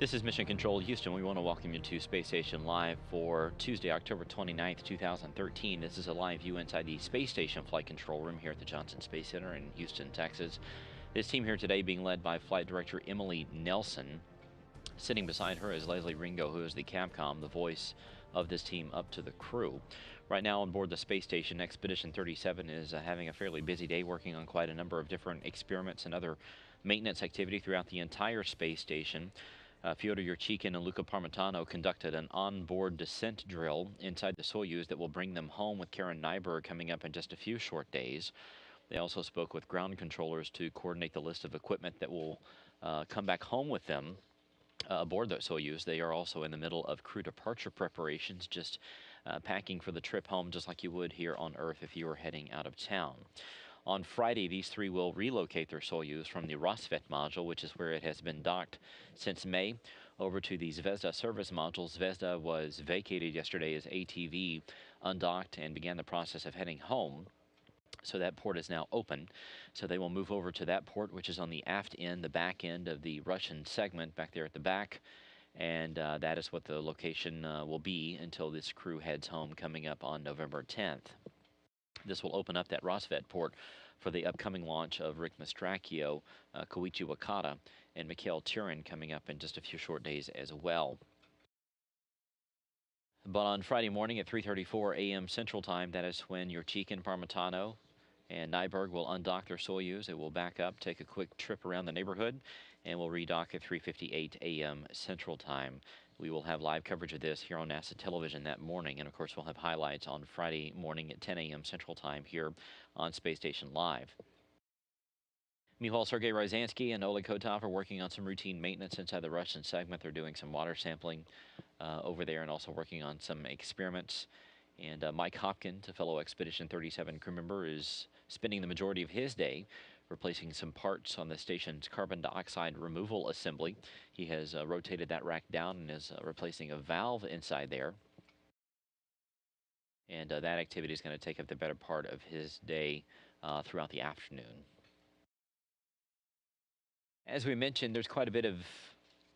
This is Mission Control Houston. We want to welcome you to Space Station Live for Tuesday, October 29th, 2013. This is a live view inside the Space Station Flight Control Room here at the Johnson Space Center in Houston, Texas. This team here today being led by Flight Director Emily Nelson. Sitting beside her is Leslie Ringo, who is the Capcom, the voice of this team up to the crew. Right now on board the space station, Expedition 37 is having a fairly busy day, working on quite a number of different experiments and other maintenance activity throughout the entire space station. Fyodor Yurchikhin and Luca Parmitano conducted an onboard descent drill inside the Soyuz that will bring them home, with Karen Nyberg coming up in just a few short days. They also spoke with ground controllers to coordinate the list of equipment that will come back home with them aboard the Soyuz. They are also in the middle of crew departure preparations, just packing for the trip home, just like you would here on Earth if you were heading out of town. On Friday, these three will relocate their Soyuz from the Rassvet module, which is where it has been docked since May, over to the Zvezda service module. Zvezda was vacated yesterday as ATV undocked and began the process of heading home. So that port is now open. So they will move over to that port, which is on the aft end, the back end of the Russian segment back there at the back. And that is what the location will be until this crew heads home coming up on November 10th. This will open up that Rassvet port for the upcoming launch of Rick Mastracchio, Koichi Wakata, and Mikhail Tyurin coming up in just a few short days as well. But on Friday morning at 3:34 a.m. Central Time, that is when Yurchikhin, Parmitano, and Nyberg will undock their Soyuz. It will back up, take a quick trip around the neighborhood, and will redock at 3:58 a.m. Central Time. We will have live coverage of this here on NASA television that morning, and of course we'll have highlights on Friday morning at 10 a.m. Central Time here on Space Station Live. Meanwhile, Sergei Ryazanskiy and Oleg Kotov are working on some routine maintenance inside the Russian segment. They're doing some water sampling over there and also working on some experiments. And Mike Hopkins, a fellow Expedition 37 crew member, is spending the majority of his day replacing some parts on the station's carbon dioxide removal assembly. He has rotated that rack down and is replacing a valve inside there. And that activity is going to take up the better part of his day throughout the afternoon. As we mentioned, there's quite a bit of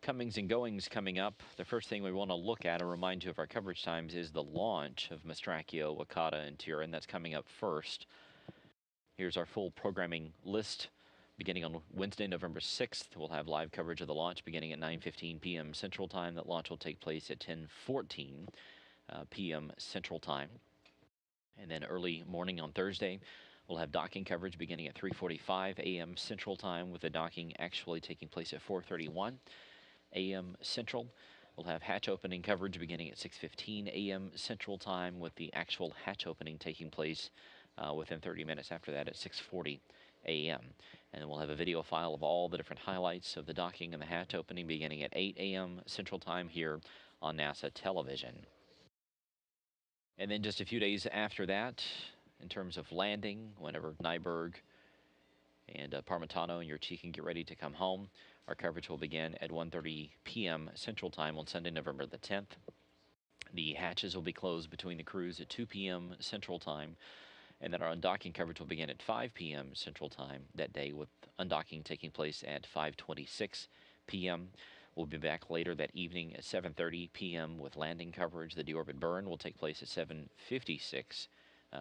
comings and goings coming up. The first thing we want to look at and remind you of our coverage times is the launch of Mastracchio, Wakata, and Tyurin. That's coming up first. Here's our full programming list. Beginning on Wednesday, November 6th, we'll have live coverage of the launch beginning at 9:15 p.m. Central Time. That launch will take place at 10:14 p.m. Central Time. And then early morning on Thursday, we'll have docking coverage beginning at 3:45 a.m. Central Time, with the docking actually taking place at 4:31 a.m. Central. We'll have hatch opening coverage beginning at 6:15 a.m. Central Time, with the actual hatch opening taking place within 30 minutes after that at 6:40 a.m. And then we'll have a video file of all the different highlights of the docking and the hatch opening beginning at 8 a.m. Central Time here on NASA television. And then just a few days after that, in terms of landing, whenever Nyberg and Parmitano and Yurchikhin get ready to come home, our coverage will begin at 1:30 p.m. Central Time on Sunday, November the 10th. The hatches will be closed between the crews at 2 p.m. Central Time, and then our undocking coverage will begin at 5 p.m. Central Time that day, with undocking taking place at 5:26 p.m. We'll be back later that evening at 7:30 p.m. with landing coverage. The deorbit burn will take place at 7:56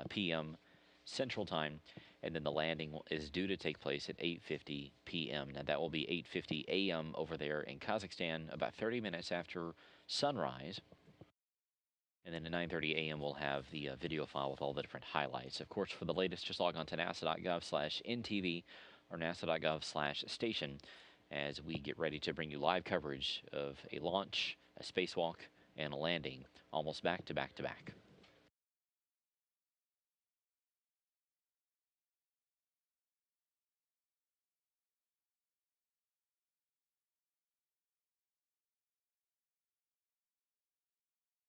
p.m. Central Time, and then the landing is due to take place at 8:50 p.m. Now that will be 8:50 a.m. over there in Kazakhstan, about 30 minutes after sunrise. And then at 9:30 a.m. we'll have the video file with all the different highlights. Of course, for the latest, just log on to nasa.gov/NTV or nasa.gov/station as we get ready to bring you live coverage of a launch, a spacewalk, and a landing, almost back to back to back.